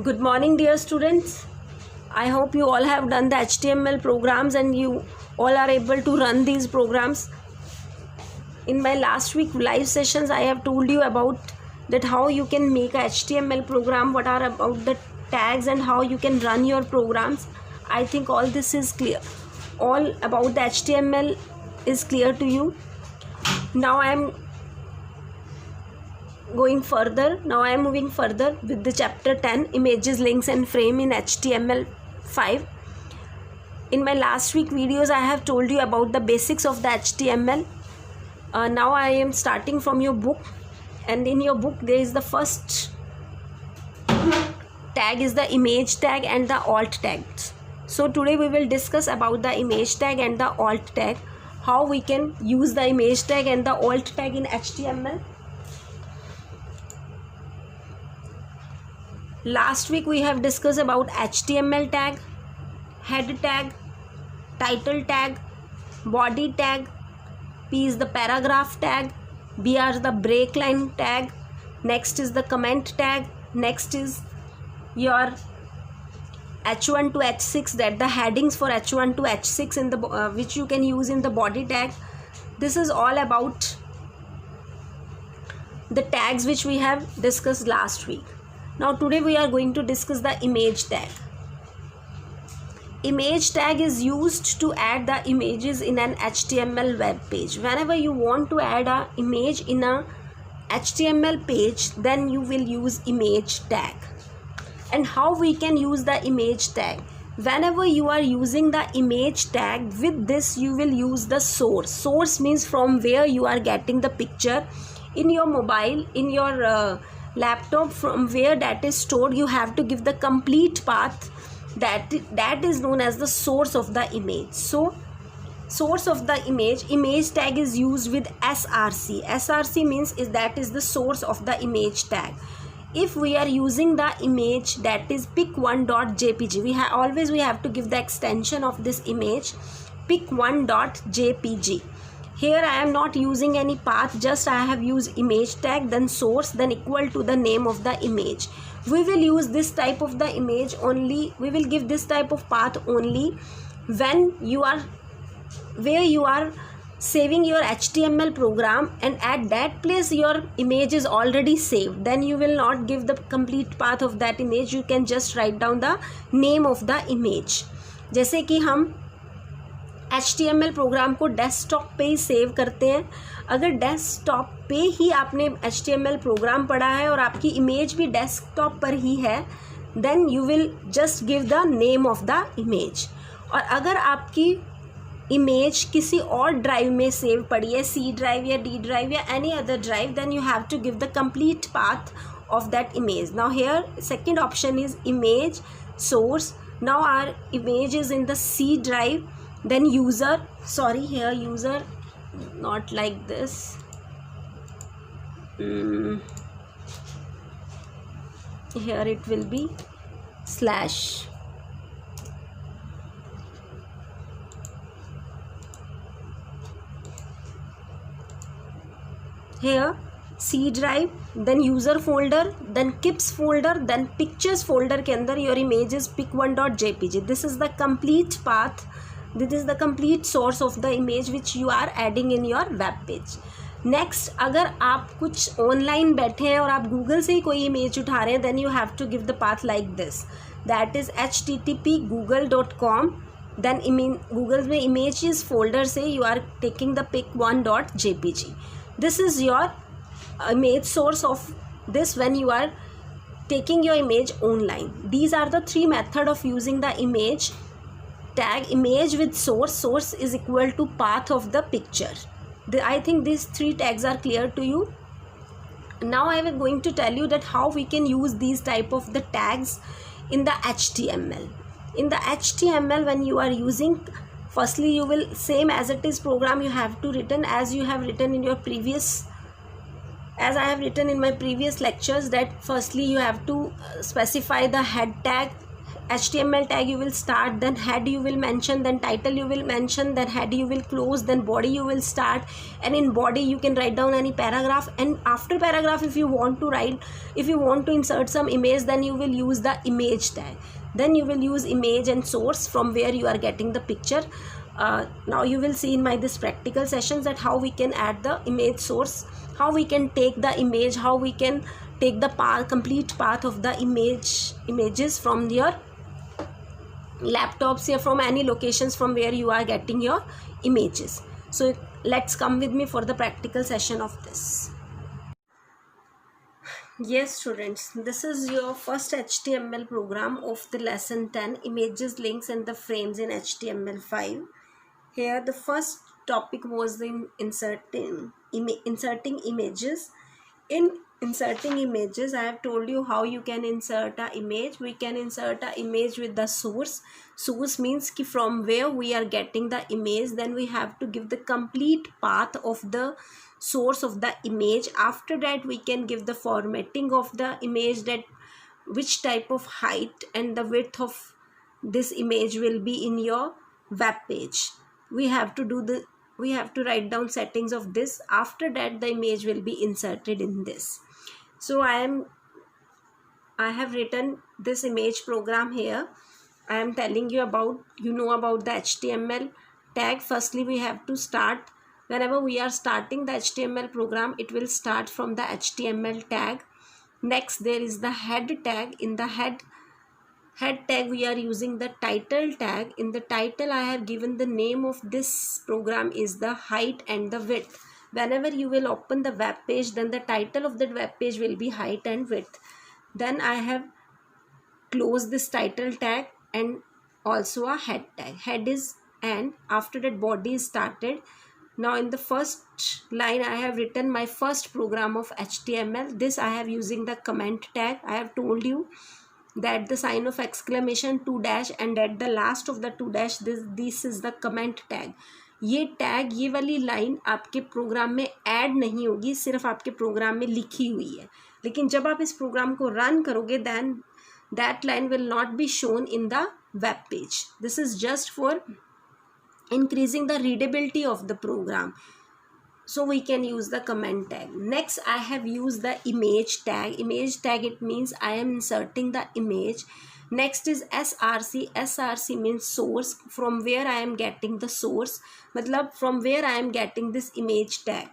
Good morning, dear students. I hope you all have done the HTML programs and you all are able to run these programs. In my last week live sessions, I have told you about that how you can make a HTML program, what are about the tags and how you can run your programs. I think all this is clear. All about the HTML is clear to you. Now I am moving further with the chapter 10, images, links and frame in HTML5. In my last week videos, I have told you about the basics of the HTML. Now I am starting from your book, and in your book there is the first tag is the image tag and the alt tag. So today we will discuss about the image tag and the alt tag, how we can use the image tag and the alt tag in HTML. Last week we have discussed about HTML tag, head tag, title tag, body tag, P is the paragraph tag, B is the break line tag, next is the comment tag, next is your H1 to H6, that the headings for H1 to H6 in the which you can use in the body tag. This is all about the tags which we have discussed last week. Now today we are going to discuss the image tag. Image tag is used to add the images in an HTML web page. Whenever you want to add an image in a HTML page, then you will use image tag. And how we can use the image tag? Whenever you are using the image tag, with this you will use the source. Source means from where you are getting the picture. In your mobile, in your laptop, from where that is stored, you have to give the complete path. That is known as the source of the image. So source of the image tag is used with src. Src means that is the source of the image tag. If we are using the image, that is pic1.jpg, we have to give the extension of this image pic1.jpg. Here I am not using any path, just I have used image tag, then source, then equal to the name of the image. We will use this type of the image only, we will give this type of path only when you are where you are saving your HTML program, and at that place your image is already saved. Then you will not give the complete path of that image, you can just write down the name of the image. जैसे कि हम HTML programme को desktop पे ही save करते हैं. अगर desktop पे ही आपने HTML प्रोग्राम पढ़ा है और आपकी इमेज भी डेस्कटॉप पर ही है, then you will just give the name of the image. और अगर आपकी इमेज किसी और ड्राइव में सेव पड़ी है, C ड्राइव या D ड्राइव या any other drive, then you have to give the complete path of that image. Now here second option is image source. Now our image is in the C drive, then user, sorry here user not like this, here it will be slash. Here C drive, then user folder, then kips folder, then pictures folder के अंदर your image is pic1.jpg. This is the complete path. This is the complete source of the image which you are adding in your web page. Next, अगर आप कुछ online बैठे हैं और आप Google से ही कोई image उठा रहे हैं, then you have to give the path like this. That is http google.com. Then Google में images folder से you are taking the pic1.jpg. This is your image source of this when you are taking your image online. These are the three methods of using the image tag. Image with source, source is equal to path of the picture. I think these three tags are clear to you. Now I am going to tell you that how we can use these type of the tags in the HTML. In the HTML, when you are using, firstly you will, same as it is program, you have to written as you have written in your previous, as I have written in my previous lectures, that firstly you have to specify the head tag. HTML tag you will start, then head you will mention, then title you will mention, then head you will close, then body you will start, and in body you can write down any paragraph, and after paragraph if you want to insert some image, then you will use the image tag. Then you will use image and source from where you are getting the picture. Now you will see in my this practical sessions that how we can add the image source, how we can take the image, how we can take the complete path of the images from your laptops or from any locations from where you are getting your images. So let's come with me for the practical session of this. Yes students, this is your first HTML program of the lesson 10, images, links and the frames in HTML5. Here the first topic was the inserting images. In inserting images, I have told you how you can insert an image. We can insert an image with the source. Source means ki from where we are getting the image, then we have to give the complete path of the source of the image. After that we can give the formatting of the image, that which type of height and the width of this image will be in your web page. We have to write down settings of this. After that the image will be inserted in this. So I have written this image program here. I am telling you about the HTML tag. Firstly we have to start, whenever we are starting the HTML program, it will start from the HTML tag. Next there is the head tag. In the head tag we are using the title tag. In the title I have given the name of this program is the height and the width. Whenever you will open the web page, then the title of that web page will be height and width. Then I have closed this title tag and also a head tag. Head is and after that body is started. Now in the first line I have written my first program of HTML. This I have using the comment tag. I have told you that the sign of exclamation 2 dash and at the last of the 2 dash this is the comment tag. ये tag, ये वाली line आपके programme में add नहीं होगी, सिर्फ आपके programme में लिखी हुई है, लेकिन जब आप इस प्रोग्राम को रन करोगे then that line will not be shown in the web page. This is just for increasing the readability of the program. So we can use the comment tag. Next I have used the image tag. Image tag, it means I am inserting the image. Next is src. src means source, from where I am getting the source, matlab from where I am getting this image tag,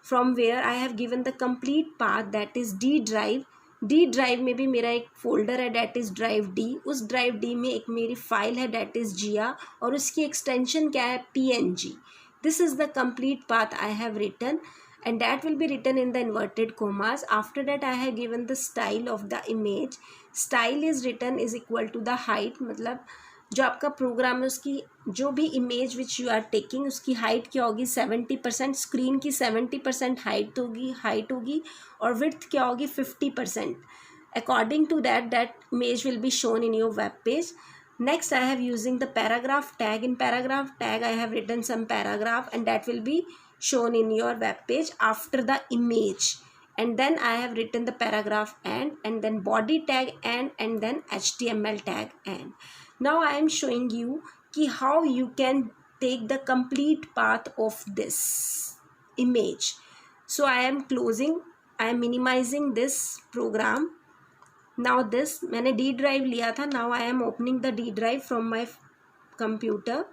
from where I have given the complete path, that is D drive. D drive में भी मेरा एक folder है, that is drive D. उस drive D में एक मेरी file है, that is GIA, और उसकी एक्सटेंशन क्या है, PNG. This is the complete path I have written and that will be written in the inverted commas. After that I have given the style of the image. Style is written is equal to the height, मतलब जो आपका programme है उसकी जो भी image which you are taking उसकी height क्या होगी, 70%. स्क्रीन की 70% हाइट होगी और विड्थ क्या होगी, 50%. According to that image will be shown in your web page. Next I have using the paragraph tag. In paragraph tag I have written some paragraph and that will be shown in your web page after the image. And then I have written the paragraph and then body tag and then HTML tag and. Now I am showing you ki how you can take the complete path of this image. So I am minimizing this program. Now this मैंने D drive लिया था. Now I am opening the D drive from my computer.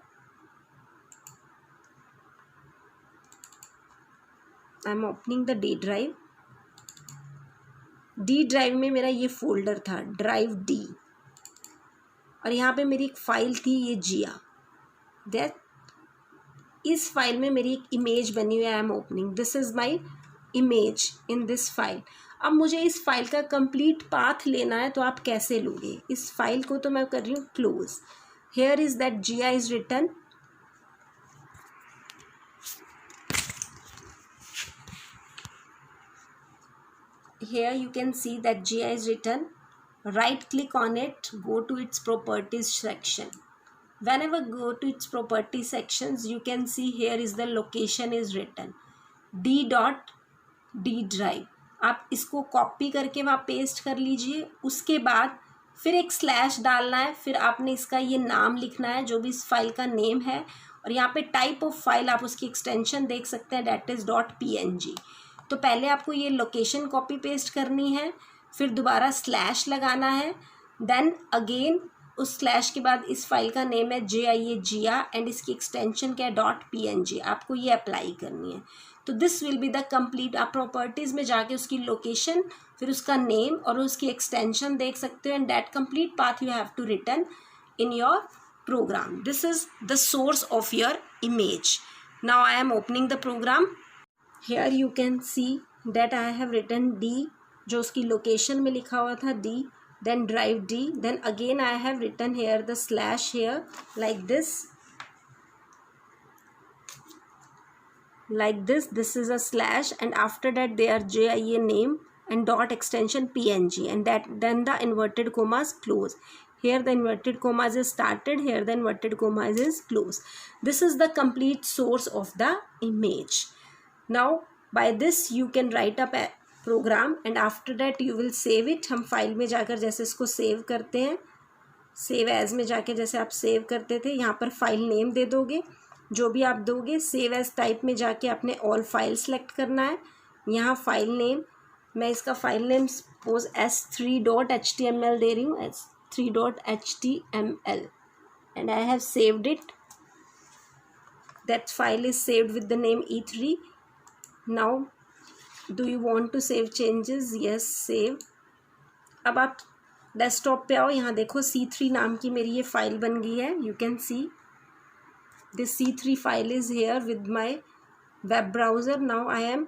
I am opening the D drive. D drive में मेरा ये folder था drive D और यहाँ पे मेरी एक फाइल थी ये GIA. इस फाइल में मेरी एक इमेज बनी हुई है. I am opening. This is my image in this file. अब मुझे इस फाइल का कंप्लीट पाथ लेना है, तो आप कैसे लोगे इस फाइल को? तो मैं कर रही हूँ close. Here is that GIA is written. Here you can see that GIA is written. Right click on it, go to its properties section. Whenever go to its property sections, you can see here is the location is written D.D drive. आप इसको copy करके वहाँ paste कर लीजिए. उसके बाद फिर एक स्लैश डालना है, फिर आपने इसका ये नाम लिखना है जो भी इस फाइल का नेम है, और यहाँ पे टाइप ऑफ फाइल आप उसकी एक्सटेंशन देख सकते हैं, डैट इज़ .png। तो पहले आपको ये लोकेशन कॉपी पेस्ट करनी है, फिर दोबारा स्लैश लगाना है, देन अगेन उस स्लैश के बाद इस फाइल का नेम है JIA एंड इसकी एक्सटेंशन क्या है .png, आपको ये अप्लाई करनी है। तो this will be the complete. आप प्रॉपर्टीज़ में जाके उसकी लोकेशन, फिर उसका नेम और उसकी एक्सटेंशन देख सकते हो, and that complete path you have to return in your program. This is the source of your image. Now I am opening the program. Here you can see that I have written D, जो उसकी location में लिखा हुआ था D, then drive D, then again I have written here the slash here like this, this is a slash, and after that they are JIA name and dot extension PNG, and that then the inverted commas close. Here the inverted commas is started, here the inverted commas is close. This is the complete source of the image. Now by this you can write up a program, and after that you will save it. हम file में जाकर जैसे इसको save करते हैं, save as में जाके जैसे आप सेव करते थे, यहाँ पर फाइल नेम दे दोगे जो भी आप दोगे। सेव एज टाइप में जाके आपने ऑल फाइल सेलेक्ट करना है। यहाँ फाइल नेम, मैं इसका फाइल नेम सपोज s3.html दे रही हूँ, s3.html, and I have saved it. That file is saved with the name E3. Now do you want to save changes? Yes, save. अब आप desktop पे आओ, यहाँ देखो C3 नाम की मेरी ये फाइल बन गई है। You can see this C3 file is here with my web browser. Now I am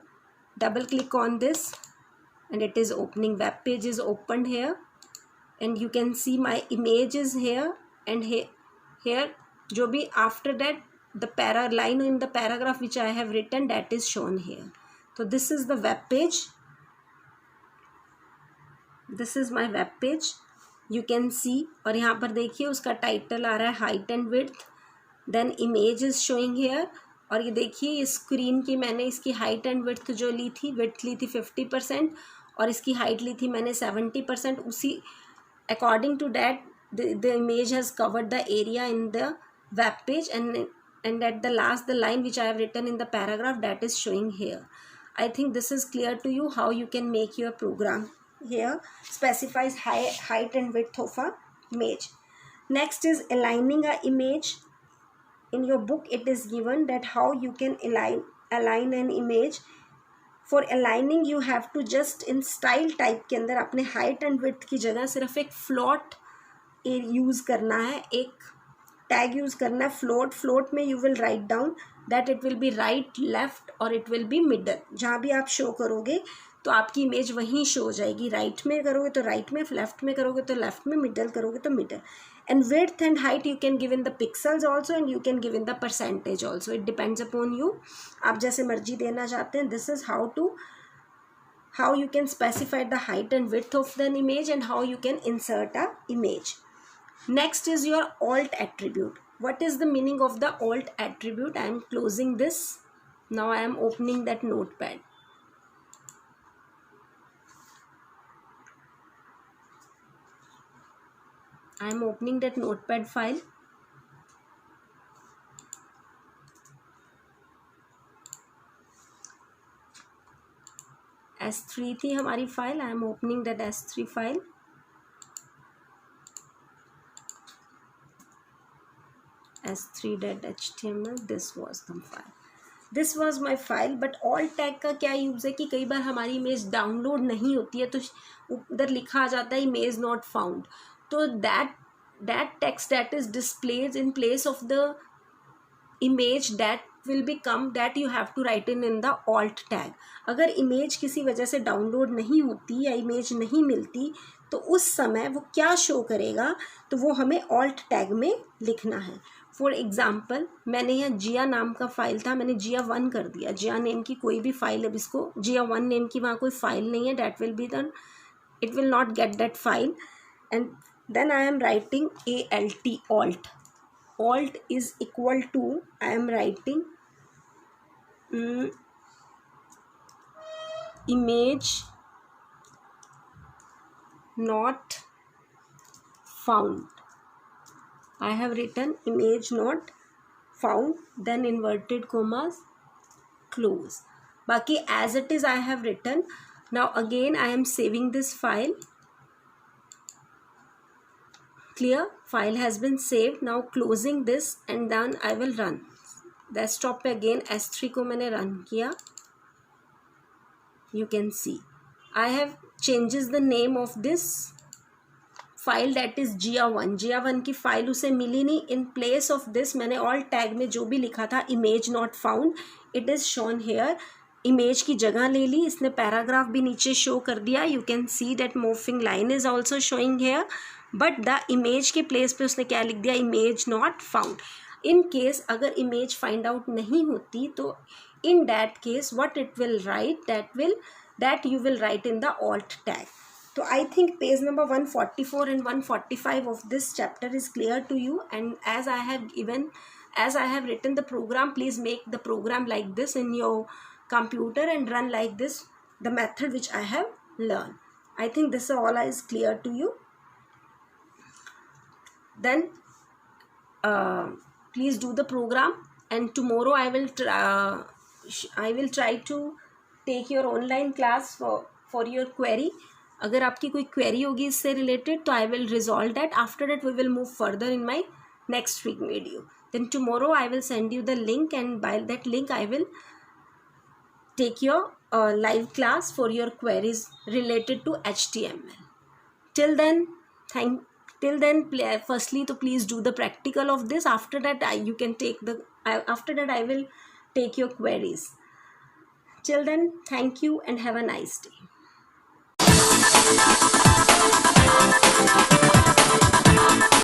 double click on this and it is opening. Web page is opened here, and you can see my image is here, and here जो भी after that the line in the paragraph which I have written, that is shown here. So this is the web page. This is my web page. You can see, और यहाँ पर देखिए उसका title आ रहा है height and width, then image is showing here. और ये देखिए ये स्क्रीन की मैंने इसकी हाइट एंड विड्थ जो ली थी, विड्थ ली थी 50% और इसकी हाइट ली थी मैंने 70%। उसी according to that the image has covered the area in the web page, and at the last the line which I have written in the paragraph, that is showing here. I think this is clear to you how you can make your program. Here specifies height and width of a image. Next is aligning a image. In your book it is given that how you can align an image. For aligning you have to just in style type के अंदर अपने height and width की जगह सिर्फ एक float use करना है, एक टैग यूज़ करना है float में you will write down that it will be right, left और it will be middle. जहाँ भी आप शो करोगे तो आपकी इमेज वहीं शो हो जाएगी। राइट में करोगे तो राइट में, लेफ्ट में करोगे तो लेफ्ट में, मिडल करोगे तो middle. And width and height you can give in the pixels also, and you can give in the percentage also. It depends upon you. आप जैसे मर्जी देना चाहते हैं. This is how you can specify the height and width of an image and how you can insert a image. Next is your alt attribute. What is the meaning of the alt attribute? I am closing this. Now I am opening that notepad. I am opening that notepad file. S3 थी हमारी file. I am opening that S3 file. S3.html. This was the file. This was my file. But alt tag का क्या use है कि कई बार हमारी image download नहीं होती है तो उधर लिखा आ जाता है इमेज नॉट फाउंड. तो that text that is displayed in place of the image that will become that you have to write in the alt tag. अगर इमेज किसी वजह से डाउनलोड नहीं होती या इमेज नहीं मिलती तो उस समय वो क्या शो करेगा, तो वो हमें alt tag में लिखना है. फॉर एग्ज़ाम्पल मैंने यहाँ जिया नाम का फ़ाइल था, मैंने जिया 1 कर दिया. जिया नेम की कोई भी फ़ाइल, अब इसको जिया 1 नेम की वहाँ कोई फ़ाइल नहीं है, that will be the it will not get that file. And then I am writing alt. Alt is equal to, I am writing image not found. I have written image not found, then inverted commas, close. Baki as it is I have written. Now again I am saving this file. Clear? File has been saved. Now closing this and then I will run. Desktop पे again S3 को मैंने run किया. You can see I have changes the name of this file, that is GIA1. GIA1 की file उसे मिली नहीं. In place of this मैंने all tag में जो भी लिखा था image not found, it is shown here. Image की जगह ले ली. इसने पैराग्राफ भी नीचे शो कर दिया. You can see that moving line is also showing here, but the image के प्लेस पे उसने क्या लिख दिया, image not found. In case अगर इमेज फाइंड आउट नहीं होती तो in that case what it will write, that you will write in the alt tag. So I think page number 144 and 145 of this chapter is clear to you, and as I have written the program, please make the program like this in your computer and run like this, the method which I have learned. I think this all is clear to you. Then please do the program, and tomorrow I will try to take your online class for your query. अगर आपकी कोई query होगी इससे related तो I will resolve that. After that we will move further in my next week video. Then tomorrow I will send you the link, and by that link I will take your live class for your queries related to HTML. Till then, firstly to please do the practical of this. After that you can take after that I will take your queries. Till then, thank you and have a nice day.